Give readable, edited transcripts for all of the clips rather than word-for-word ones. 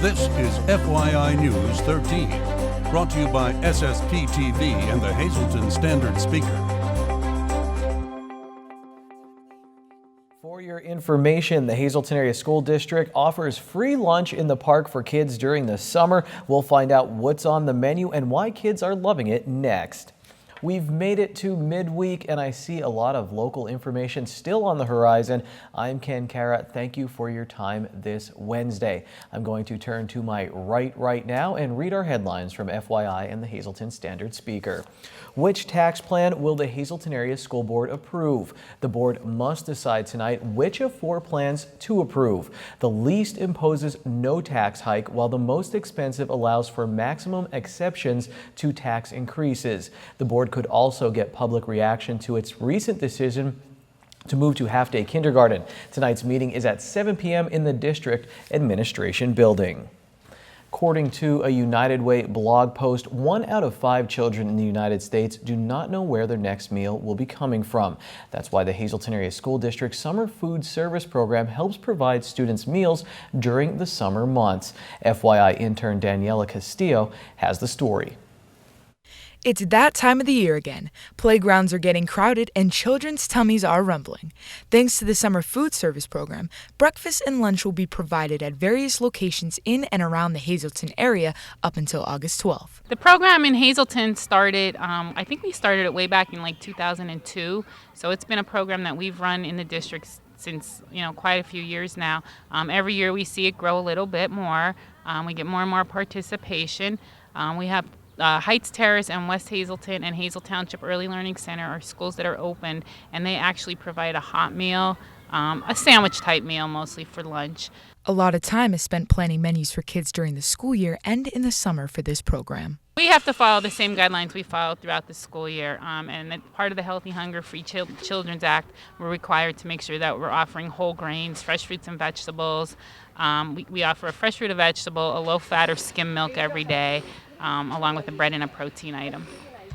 This is FYI News 13, brought to you by SSPTV and the Hazleton Standard Speaker. For your information, the Hazleton Area School District offers free lunch in the park for kids during the summer. We'll find out what's on the menu and why kids are loving it next. We've made it to midweek and I see a lot of local information still on the horizon. I'm Ken Cara. Thank you for your time this Wednesday. I'm going to turn to my right now and read our headlines from FYI and the Hazleton Standard Speaker. Which tax plan will the Hazleton Area School Board approve? The board must decide tonight which of 4 plans to approve. The least imposes no tax hike, while the most expensive allows for maximum exceptions to tax increases. The board could also get public reaction to its recent decision to move to half-day kindergarten. Tonight's meeting is at 7 p.m. in the district administration building. According to a United Way blog post, 1 out of 5 children in the United States do not know where their next meal will be coming from. That's why the Hazleton Area School District Summer Food Service Program helps provide students meals during the summer months. FYI intern Daniela Castillo has the story. It's that time of the year again. Playgrounds are getting crowded and children's tummies are rumbling. Thanks to the Summer Food Service Program, breakfast and lunch will be provided at various locations in and around the Hazleton area up until August 12th. The program in Hazleton started, I think we started it way back in like 2002. So it's been a program that we've run in the district since, quite a few years now. Every year we see it grow a little bit more. We get more and more participation. We have Heights Terrace and West Hazleton and Hazel Township Early Learning Center are schools that are open, and they actually provide a hot meal, a sandwich type meal mostly for lunch. A lot of time is spent planning menus for kids during the school year and in the summer for this program. We have to follow the same guidelines we follow throughout the school year, and part of the Healthy Hunger Free Children's Act, we're required to make sure that we're offering whole grains, fresh fruits and vegetables. We offer a fresh fruit or vegetable, a low-fat or skim milk every day, along with a bread and a protein item.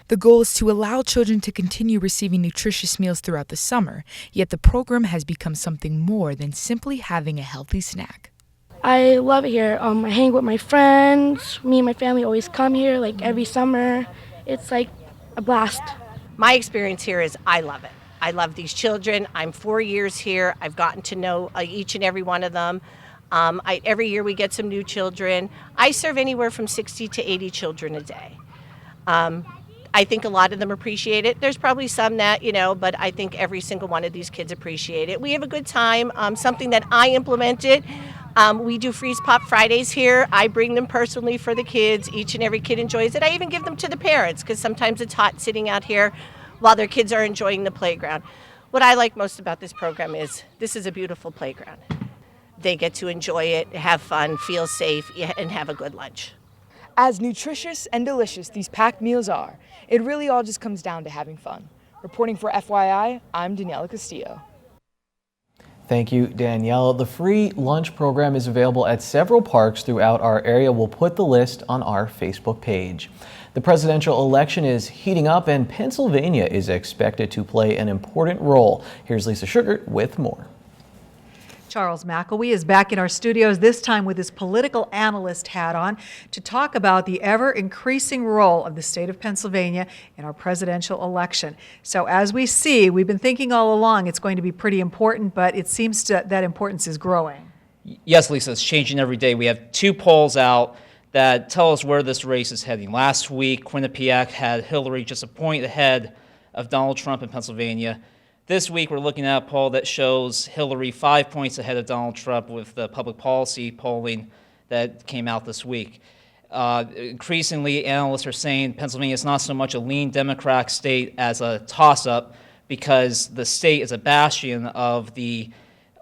The goal is to allow children to continue receiving nutritious meals throughout the summer, yet the program has become something more than simply having a healthy snack. I love it here. I hang with my friends. Me and my family always come here like every summer. It's like a blast. My experience here is I love it. I love these children. I'm 4 years here. I've gotten to know each and every one of them. Every year we get some new children. I serve anywhere from 60 to 80 children a day. I think a lot of them appreciate it. There's probably some that, but I think every single one of these kids appreciate it. We have a good time. Something that I implemented, we do Freeze Pop Fridays here. I bring them personally for the kids. Each and every kid enjoys it. I even give them to the parents because sometimes it's hot sitting out here while their kids are enjoying the playground. What I like most about this program is this is a beautiful playground. They get to enjoy it, have fun, feel safe, and have a good lunch. As nutritious and delicious these packed meals are, it really all just comes down to having fun. Reporting for FYI, I'm Daniela Castillo. Thank you, Danielle. The free lunch program is available at several parks throughout our area. We'll put the list on our Facebook page. The presidential election is heating up and Pennsylvania is expected to play an important role. Here's Lisa Sugart with more. Charles McElwee is back in our studios, this time with his political analyst hat on, to talk about the ever-increasing role of the state of Pennsylvania in our presidential election. So as we see, we've been thinking all along it's going to be pretty important, but it seems that importance is growing. Yes, Lisa, it's changing every day. We have 2 polls out that tell us where this race is heading. Last week, Quinnipiac had Hillary just a point ahead of Donald Trump in Pennsylvania. This week, we're looking at a poll that shows Hillary 5 points ahead of Donald Trump with the public policy polling that came out this week. Increasingly, analysts are saying Pennsylvania is not so much a lean Democrat state as a toss-up because the state is a bastion of the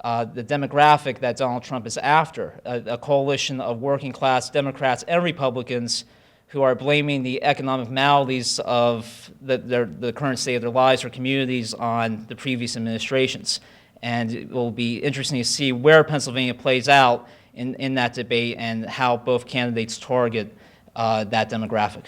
demographic that Donald Trump is after, a coalition of working-class Democrats and Republicans who are blaming the economic maladies of the current state of their lives or communities on the previous administrations. And it will be interesting to see where Pennsylvania plays out in that debate and how both candidates target that demographic.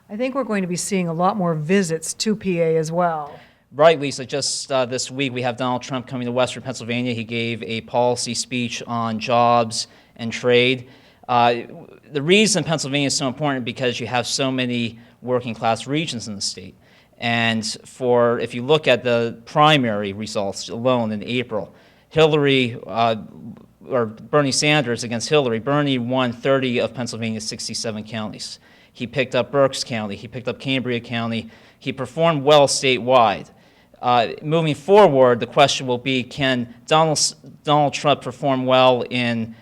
I think we're going to be seeing a lot more visits to PA as well. Right, Lisa. Just this week we have Donald Trump coming to Western Pennsylvania. He gave a policy speech on jobs and trade. The reason Pennsylvania is so important because you have so many working class regions in the state. And if you look at the primary results alone in April, Bernie Sanders against Hillary, Bernie won 30 of Pennsylvania's 67 counties. He picked up Berks County, he picked up Cambria County, he performed well statewide. Moving forward, the question will be, can Donald Trump perform well in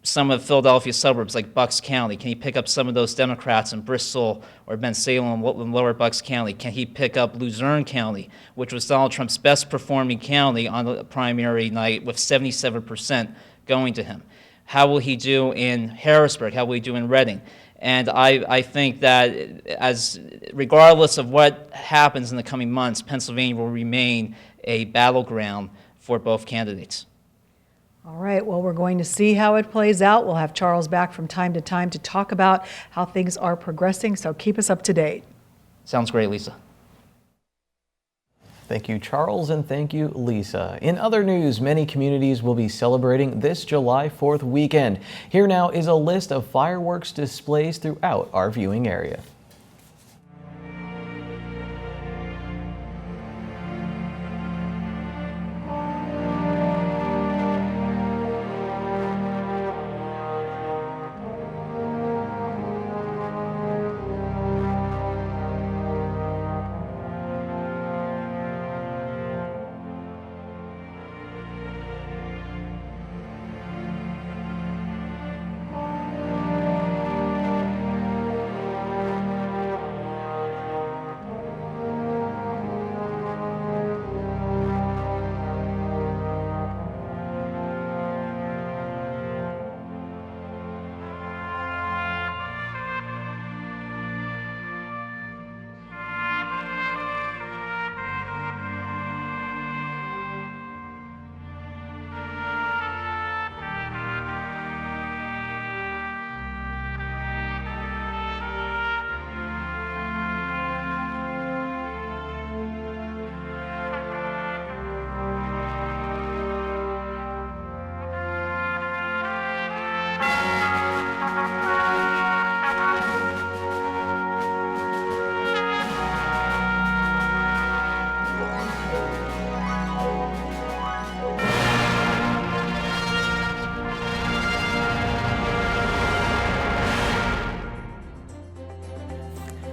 some of Philadelphia's suburbs like Bucks County? Can he pick up some of those Democrats in Bristol or Bensalem in lower Bucks County? Can he pick up Luzerne County, which was Donald Trump's best performing county on the primary night with 77% going to him? How will he do in Harrisburg? How will he do in Reading? And I think that regardless of what happens in the coming months, Pennsylvania will remain a battleground for both candidates. All right, well, we're going to see how it plays out. We'll have Charles back from time to time to talk about how things are progressing, so keep us up to date. Sounds great, Lisa. Thank you, Charles, and thank you, Lisa. In other news, many communities will be celebrating this July 4th weekend. Here now is a list of fireworks displays throughout our viewing area.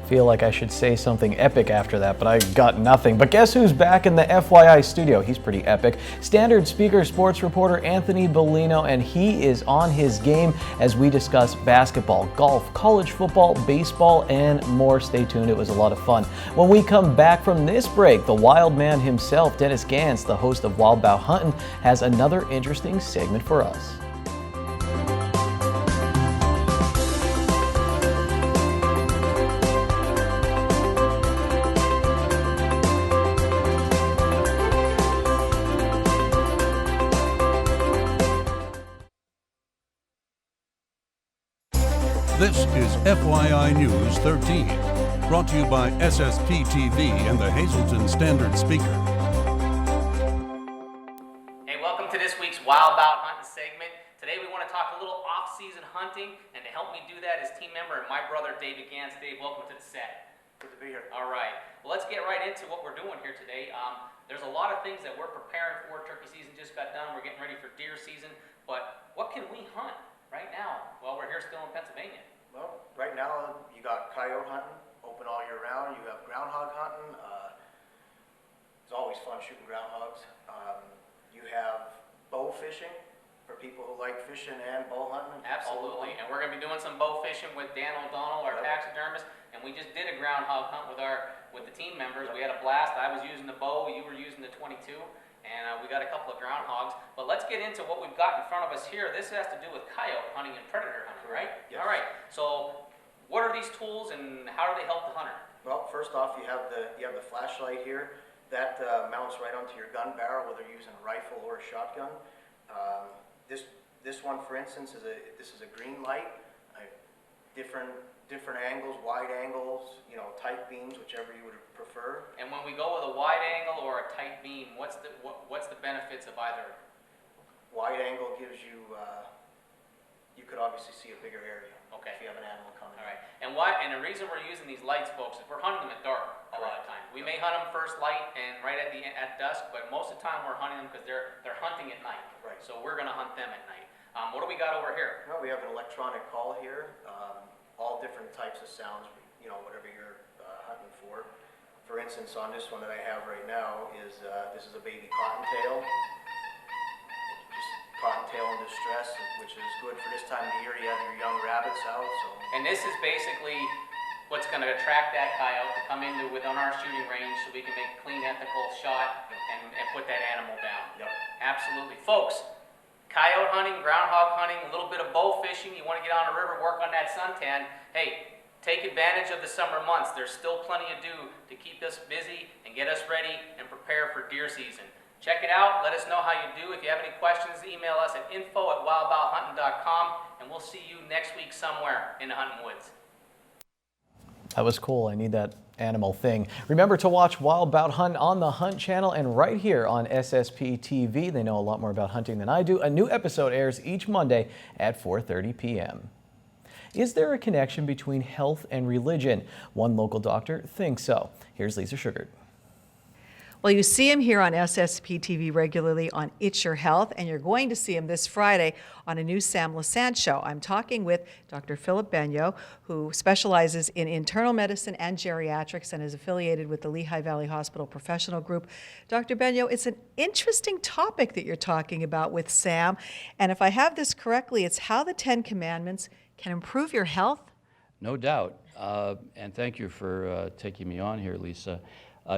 Feel like I should say something epic after that, but I got nothing. But guess who's back in the FYI studio? He's pretty epic. Standard Speaker sports reporter Anthony Bellino, and he is on his game as we discuss basketball, golf, college football, baseball, and more. Stay tuned, it was a lot of fun. When we come back from this break, the wild man himself, Dennis Gantz, the host of Wild Bow Huntin', has another interesting segment for us. This is FYI News 13, brought to you by SSPTV and the Hazleton Standard Speaker. Hey, welcome to this week's Wild Bout Hunting segment. Today we want to talk a little off-season hunting, and to help me do that is team member and my brother David Gantz. Dave, welcome to the set. Good to be here. All right, well, let's get right into what we're doing here today. There's a lot of things that we're preparing for. Turkey season just got done. We're getting ready for deer season, but what can we hunt right now while we're here still in Pennsylvania? Well, right now you got coyote hunting, open all year round. You have groundhog hunting. It's always fun shooting groundhogs. You have bow fishing for people who like fishing and bow hunting. Absolutely, and we're going to be doing some bow fishing with Dan O'Donnell, our taxidermist, and we just did a groundhog hunt with the team members. We had a blast. I was using the bow, you were using the 22. And we got a couple of groundhogs, but let's get into what we've got in front of us here. This has to do with coyote hunting and predator hunting, right? Yes. All right, so what are these tools and how do they help the hunter? Well, first off, you have the flashlight here. That mounts right onto your gun barrel, whether you're using a rifle or a shotgun. This one, for instance, is a green light. Different angles, wide angles, tight beams, whichever you would prefer. And when we go with a wide angle or a tight beam, what's the benefits of either? Wide angle gives you, you could obviously see a bigger area. Okay. If you have an animal coming. All right. And the reason we're using these lights, folks, is we're hunting them at dark a lot of times. We may hunt them first light and right at dusk, but most of the time we're hunting them because they're hunting at night. Right. So we're going to hunt them at night. What do we got over here? Well, we have an electronic call here, all different types of sounds, whatever you're hunting for. For instance, on this one that I have right now is, this is a baby cottontail. Just cottontail in distress, which is good for this time of the year. You have your young rabbits out, so. And this is basically what's going to attract that coyote to come into within our shooting range so we can make a clean, ethical shot and put that animal down. Yep. Absolutely. Folks, coyote hunting, groundhog hunting, a little bit of bow fishing, you want to get on the river, work on that suntan, hey, take advantage of the summer months. There's still plenty to do to keep us busy and get us ready and prepare for deer season. Check it out. Let us know how you do. If you have any questions, email us at info@wildaboutHunting.com, and we'll see you next week somewhere in the hunting woods. That was cool. I need that animal thing. Remember to watch Wild Bout Hunt on the Hunt channel and right here on SSPTV. They know a lot more about hunting than I do. A new episode airs each Monday at 4:30 p.m. Is there a connection between health and religion? One local doctor thinks so. Here's Lisa Sugart. Well, you see him here on SSPTV regularly on It's Your Health, and you're going to see him this Friday on a new Sam Lassant show. I'm talking with Dr. Philip Benyo, who specializes in internal medicine and geriatrics and is affiliated with the Lehigh Valley Hospital Professional Group. Dr. Benyo, it's an interesting topic that you're talking about with Sam, and if I have this correctly, it's how the 10 Commandments can improve your health? No doubt, and thank you for taking me on here, Lisa.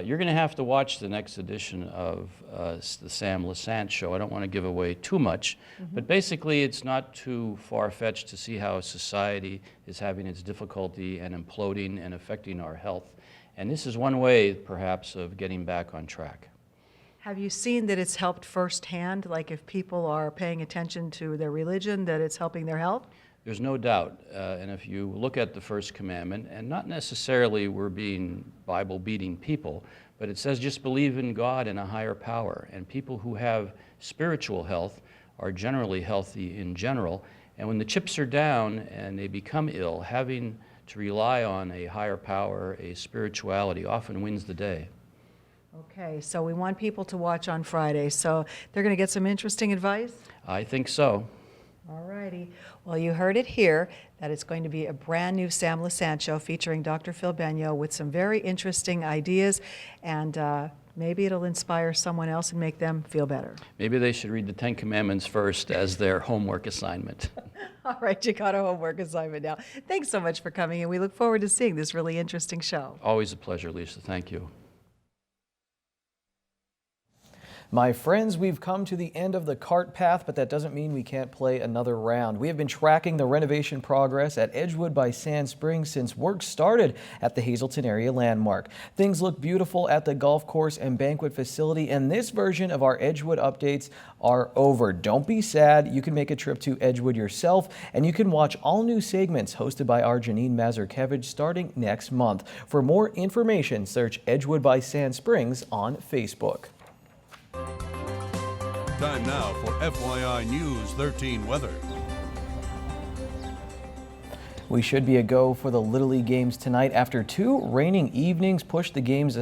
You're going to have to watch the next edition of the Sam Lassant show. I don't want to give away too much, but basically it's not too far-fetched to see how society is having its difficulty and imploding and affecting our health. And this is one way, perhaps, of getting back on track. Have you seen that it's helped firsthand, like if people are paying attention to their religion, that it's helping their health? There's no doubt, and if you look at the first commandment, and not necessarily we're being Bible-beating people, but it says just believe in God and a higher power, and people who have spiritual health are generally healthy in general, and when the chips are down and they become ill, having to rely on a higher power, a spirituality, often wins the day. Okay, so we want people to watch on Friday, so they're going to get some interesting advice? I think so. All righty. Well, you heard it here, that it's going to be a brand new Sam Lassant show featuring Dr. Phil Benyo with some very interesting ideas, and maybe it'll inspire someone else and make them feel better. Maybe they should read the 10 Commandments first as their homework assignment. All right, you got a homework assignment now. Thanks so much for coming, and we look forward to seeing this really interesting show. Always a pleasure, Lisa. Thank you. My friends, we've come to the end of the cart path, but that doesn't mean we can't play another round. We have been tracking the renovation progress at Edgewood by Sand Springs since work started at the Hazleton area landmark. Things look beautiful at the golf course and banquet facility, and this version of our Edgewood updates are over. Don't be sad. You can make a trip to Edgewood yourself, and you can watch all new segments hosted by our Janine Mazurkevich starting next month. For more information, search Edgewood by Sand Springs on Facebook. Time now for FYI News 13 weather. We should be a go for the Little League games tonight after 2 raining evenings pushed the games,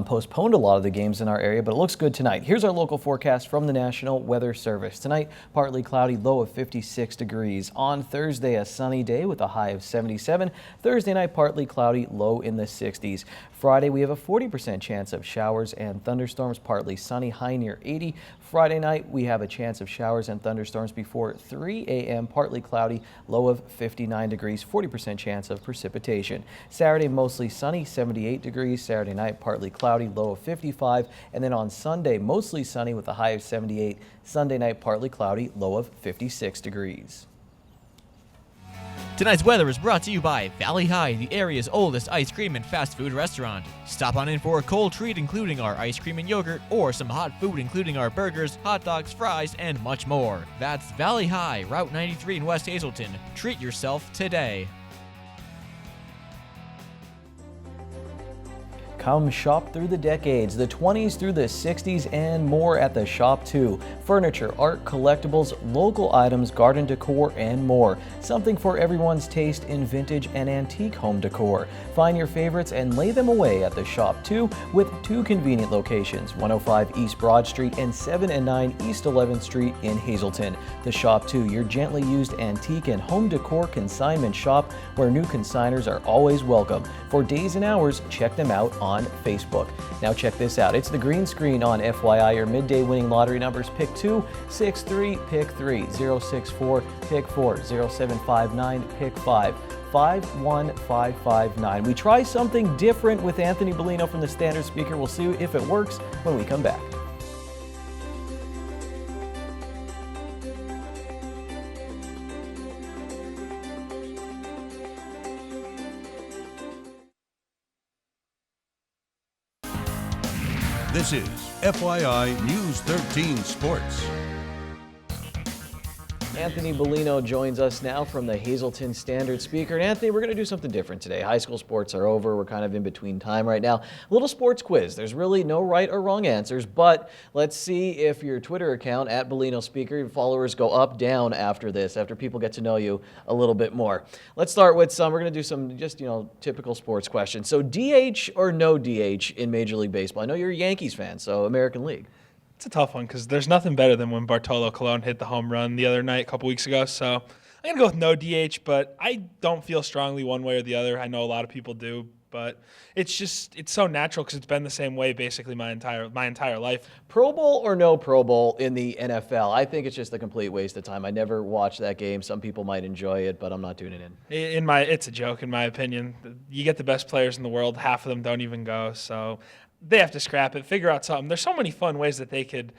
postponed a lot of the games in our area, but it looks good tonight. Here's our local forecast from the National Weather Service. Tonight, partly cloudy, low of 56 degrees. On Thursday, a sunny day with a high of 77. Thursday night, partly cloudy, low in the 60s. Friday, we have a 40% chance of showers and thunderstorms, partly sunny, high near 80. Friday night, we have a chance of showers and thunderstorms before 3 a.m., partly cloudy, low of 59 degrees, 40% chance of precipitation. Saturday, mostly sunny, 78 degrees. Saturday night, partly cloudy, low of 55. And then on Sunday, mostly sunny with a high of 78. Sunday night, partly cloudy, low of 56 degrees. Tonight's weather is brought to you by Valley High, the area's oldest ice cream and fast food restaurant. Stop on in for a cold treat including our ice cream and yogurt, or some hot food including our burgers, hot dogs, fries, and much more. That's Valley High, Route 93 in West Hazleton. Treat yourself today. Come shop through the decades, the 20s through the 60s, and more at the shop too. Furniture, art, collectibles, local items, garden decor, and more. Something for everyone's taste in vintage and antique home decor. Find your favorites and lay them away at the shop too, with 2 convenient locations, 105 East Broad Street and 7 and 9 East 11th Street in Hazleton. The shop too, your gently used antique and home decor consignment shop where new consigners are always welcome. For days and hours, check them out on Facebook. Now check this out. It's the green screen on FYI. Your midday winning lottery numbers: pick 2, 6, 3, pick 3, 064, pick 4, 0759, pick 5. 51559. We try something different with Anthony Bellino from the Standard Speaker. We'll see if it works when we come back. This is FYI News 13 Sports. Anthony Bellino joins us now from the Hazleton Standard Speaker. And Anthony, we're going to do something different today. High school sports are over. We're kind of in between time right now. A little sports quiz. There's really no right or wrong answers, but let's see if your Twitter account, @BellinoSpeaker, your followers go up, down after this, after people get to know you a little bit more. Let's start with we're going to do some just, typical sports questions. So DH or no DH in Major League Baseball? I know you're a Yankees fan, so American League. It's a tough one because there's nothing better than when Bartolo Colon hit the home run the other night a couple weeks ago. So I'm going to go with no DH, but I don't feel strongly one way or the other. I know a lot of people do, but it's so natural because it's been the same way basically my entire life. Pro Bowl or no Pro Bowl in the NFL? I think it's just a complete waste of time. I never watched that game. Some people might enjoy it, but I'm not tuning in. It's a joke in my opinion. You get the best players in the world, half of them don't even go. So they have to scrap it, figure out something. There's so many fun ways that they could,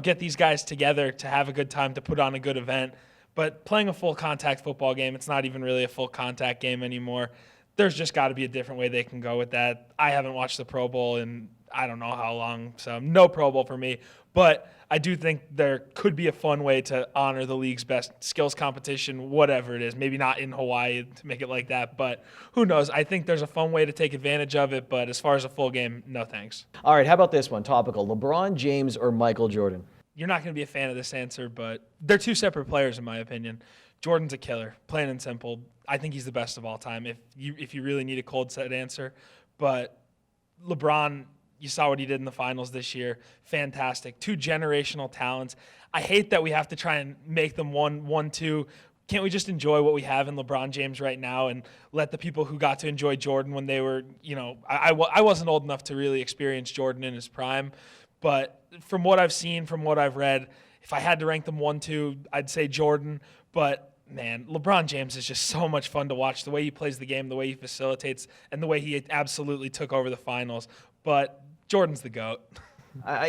get these guys together to have a good time, to put on a good event. But playing a full contact football game, it's not even really a full contact game anymore. There's just got to be a different way they can go with that. I haven't watched the Pro Bowl in I don't know how long, so no Pro Bowl for me. But I do think there could be a fun way to honor the league's best skills competition, whatever it is. Maybe not in Hawaii to make it like that, but who knows? I think there's a fun way to take advantage of it, but as far as a full game, no thanks. All right, how about this one? Topical. LeBron James or Michael Jordan? You're not going to be a fan of this answer, but they're two separate players in my opinion. Jordan's a killer, plain and simple. I think he's the best of all time if you really need a cold set answer. But LeBron, you saw what he did in the finals this year. Fantastic. 2 generational talents. I hate that we have to try and make them 1-2. Can't we just enjoy what we have in LeBron James right now and let the people who got to enjoy Jordan when they were, I wasn't old enough to really experience Jordan in his prime. But from what I've seen, from what I've read, if I had to rank them 1-2, I'd say Jordan. But man, LeBron James is just so much fun to watch. The way he plays the game, the way he facilitates, and the way he absolutely took over the finals. But Jordan's the GOAT.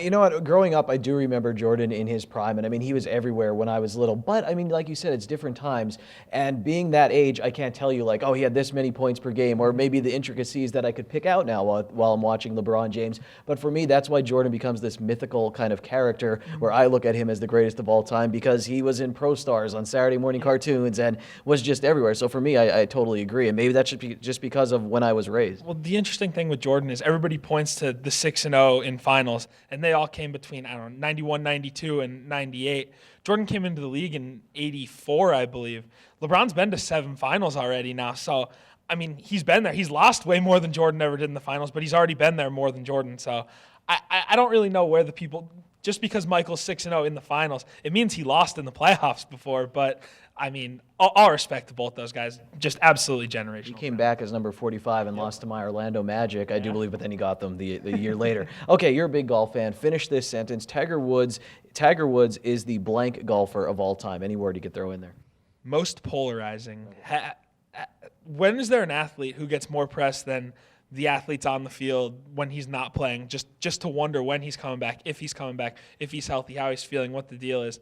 You know what? Growing up, I do remember Jordan in his prime, and he was everywhere when I was little. But like you said, it's different times. And being that age, I can't tell you he had this many points per game, or maybe the intricacies that I could pick out now while I'm watching LeBron James. But for me, that's why Jordan becomes this mythical kind of character, where I look at him as the greatest of all time because he was in Pro Stars on Saturday morning cartoons and was just everywhere. So for me, I totally agree. And maybe that should be just because of when I was raised. Well, the interesting thing with Jordan is everybody points to the 6-0 in finals. And they all came between, 91, 92, and 98. Jordan came into the league in 84, I believe. LeBron's been to 7 finals already now. So, he's been there. He's lost way more than Jordan ever did in the finals, but he's already been there more than Jordan. So I don't really know where the people, just because Michael's 6-0 in the finals, it means he lost in the playoffs before. But, all respect to both those guys. Just absolutely generational. He came back as number 45 and lost to my Orlando Magic, I do believe, but then he got them the year later. Okay, you're a big golf fan. Finish this sentence. Tiger Woods is the blank golfer of all time. Any word you could throw in there? Most polarizing. When is there an athlete who gets more press than the athletes on the field when he's not playing? Just to wonder when he's coming back, if he's healthy, how he's feeling, what the deal is.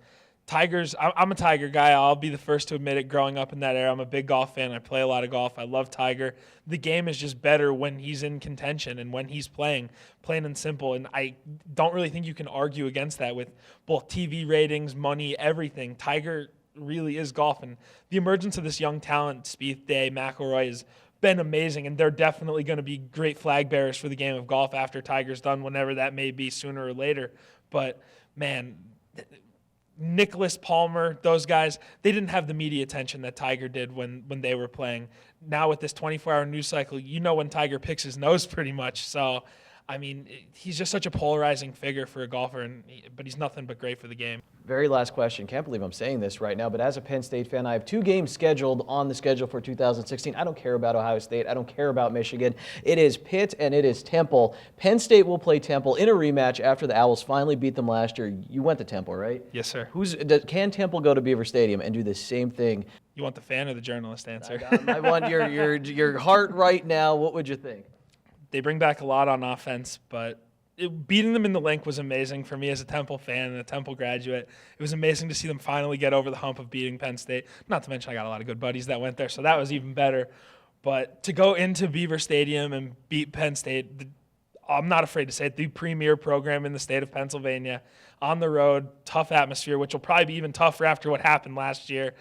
I'm a Tiger guy. I'll be the first to admit it. Growing up in that era, I'm a big golf fan. I play a lot of golf. I love Tiger. The game is just better when he's in contention and when he's playing, plain and simple. And I don't really think you can argue against that with both TV ratings, money, everything. Tiger really is golf. And the emergence of this young talent, Spieth, Day, McIlroy, is been amazing, and they're definitely going to be great flag bearers for the game of golf after Tiger's done, whenever that may be, sooner or later. But, man, Nicholas, Palmer, those guys, they didn't have the media attention that Tiger did when they were playing. Now with this 24-hour news cycle, you know when Tiger picks his nose pretty much. So, I mean, he's just such a polarizing figure for a golfer, but he's nothing but great for the game. Very last question. Can't believe I'm saying this right now, but as a Penn State fan, I have 2 games scheduled on the schedule for 2016. I don't care about Ohio State. I don't care about Michigan. It is Pitt and it is Temple. Penn State will play Temple in a rematch after the Owls finally beat them last year. You went to Temple, right? Yes, sir. Can Temple go to Beaver Stadium and do the same thing? You want the fan or the journalist answer? I want your heart right now. What would you think? They bring back a lot on offense, but beating them in the link was amazing for me as a Temple fan and a Temple graduate. It was amazing to see them finally get over the hump of beating Penn State. Not to mention I got a lot of good buddies that went there, so that was even better. But to go into Beaver Stadium and beat Penn State, I'm not afraid to say it, the premier program in the state of Pennsylvania, on the road, tough atmosphere, which will probably be even tougher after what happened last year.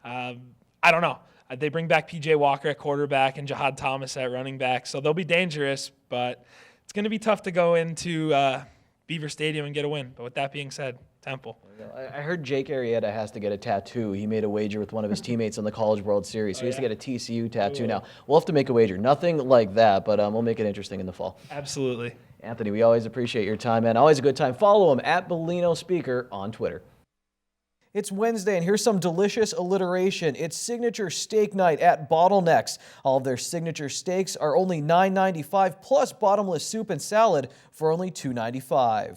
I don't know. They bring back P.J. Walker at quarterback and Jahad Thomas at running back, so they'll be dangerous, but it's going to be tough to go into Beaver Stadium and get a win. But with that being said, Temple. I heard Jake Arrieta has to get a tattoo. He made a wager with one of his teammates in the College World Series. So he has to get a TCU tattoo now. We'll have to make a wager. Nothing like that, but we'll make it interesting in the fall. Absolutely. Anthony, we always appreciate your time, man. Always a good time. Follow him at Bellino Speaker on Twitter. It's Wednesday, and here's some delicious alliteration. It's signature steak night at Bottlenecks. All of their signature steaks are only $9.95, plus bottomless soup and salad for only $2.95.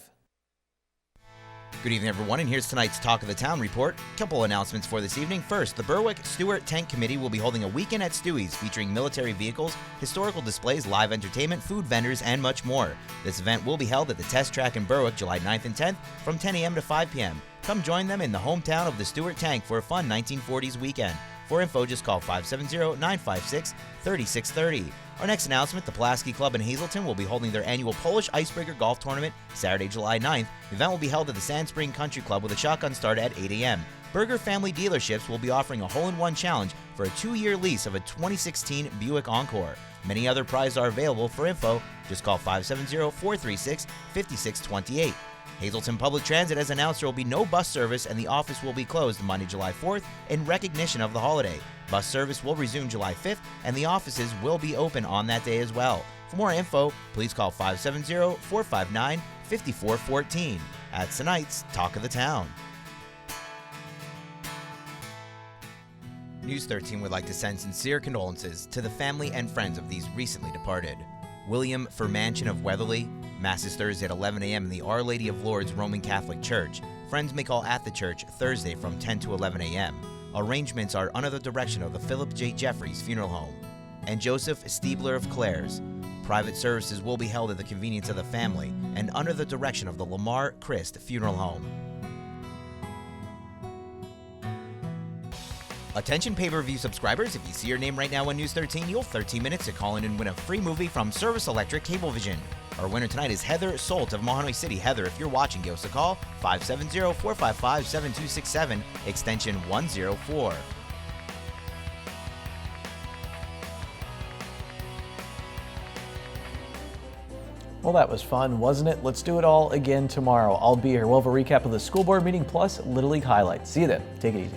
Good evening, everyone, and here's tonight's Talk of the Town report. Couple announcements for this evening. First, the Berwick-Stewart Tank Committee will be holding a weekend at Stewie's featuring military vehicles, historical displays, live entertainment, food vendors, and much more. This event will be held at the Test Track in Berwick July 9th and 10th from 10 a.m. to 5 p.m. Come join them in the hometown of the Stewart Tank for a fun 1940s weekend. For info, just call 570-956-3630. Our next announcement, the Pulaski Club in Hazleton will be holding their annual Polish Icebreaker Golf Tournament Saturday, July 9th. The event will be held at the Sand Spring Country Club with a shotgun start at 8 a.m. Berger Family Dealerships will be offering a hole-in-one challenge for a 2-year lease of a 2016 Buick Encore. Many other prizes are available. For info, just call 570-436-5628. Hazleton Public Transit has announced there will be no bus service and the office will be closed Monday, July 4th in recognition of the holiday. Bus service will resume July 5th and the offices will be open on that day as well. For more info, please call 570-459-5414. That's tonight's Talk of the Town. News 13 would like to send sincere condolences to the family and friends of these recently departed. William Furmansion of Weatherly. Mass is Thursday at 11 a.m. in the Our Lady of Lourdes Roman Catholic Church. Friends may call at the church Thursday from 10 to 11 a.m. Arrangements are under the direction of the Philip J. Jeffries Funeral Home. And Joseph Stiebler of Clares. Private services will be held at the convenience of the family and under the direction of the Lamar Christ Funeral Home. Attention pay-per-view subscribers, if you see your name right now on News 13, you'll have 13 minutes to call in and win a free movie from Service Electric Cablevision. Our winner tonight is Heather Solt of Mahanoy City. Heather, if you're watching, give us a call, 570-455-7267, extension 104. Well, that was fun, wasn't it? Let's do it all again tomorrow. I'll be here. We'll have a recap of the school board meeting plus Little League highlights. See you then. Take it easy.